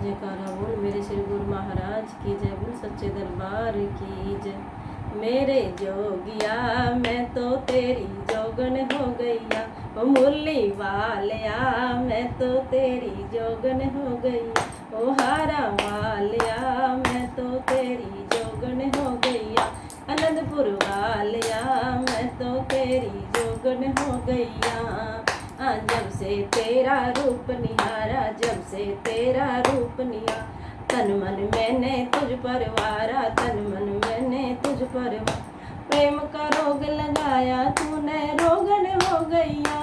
जयकारा बोल मेरे श्री गुरु महाराज की जय, बोल सच्चे दरबार की जय। मेरे जोगिया मैं तो तेरी जोगन हो गईया, ओ मुरली वालिया मैं तो तेरी जोगन हो गई, ओ हारा वालिया मैं तो तेरी जोगन हो गईया, आनंदपुर वालिया मैं तो तेरी जोगन हो गईया। जब से तेरा रूप निहारा, जब से तेरा रूप निहारा, तन मन मैंने तुझ पर वारा, तन मन मैंने तुझ पर वारा। प्रेम का रोग लगाया तूने रोगन हो गईया,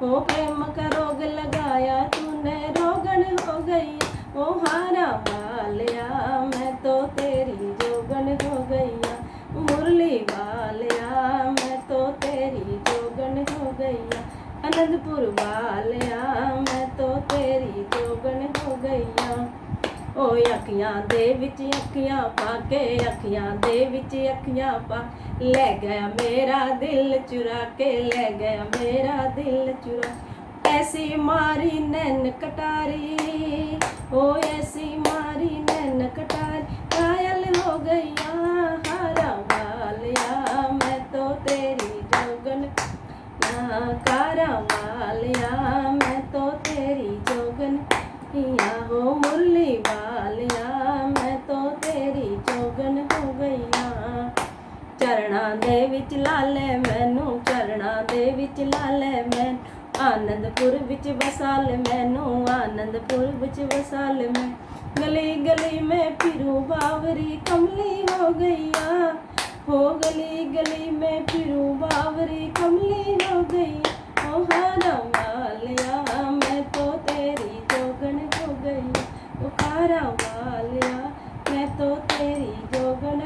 ओ प्रेम का रोग लगाया तूने रोगन हो गईया, ओ हारा वालिया मैं तो तेरी जोगन हो गईया, मुरली वालिया मैं तो तेरी जोगन हो गईया, आनंदपुर वालिया मैं तो तेरी जोगन हो गईया। ओ अखियां दे विच अखियां पाके, अखियां दे विच अखियां पा, ले गया मेरा दिल चुरा के, ले गया मेरा दिल चुरा। ऐसी मारी नैन कटारी, ओ ऐसी मारी नैन कटारी, घायल हो गईया हारा वालिया मैं तो तेरी जोगन, कारा वालिया मैं तो तेरी जोगन या, हो मुरली वालिया मैं तो तेरी जोगन हो गईया। चरणा दे विच लाले मैनू, चरणा दे विच लाले मैनू, आनंदपुर विच वसाल मैनू, आनंदपुर विच वसाल मैं। गली गली में फिरूं बावरी कमली हो गईया, हो गली गली में फिरूं बावरी कमली हो गई, ओ हारा वालिया मैं तो तेरी जोगन हो गई, ओ हारा वालिया मैं तो तेरी जोगन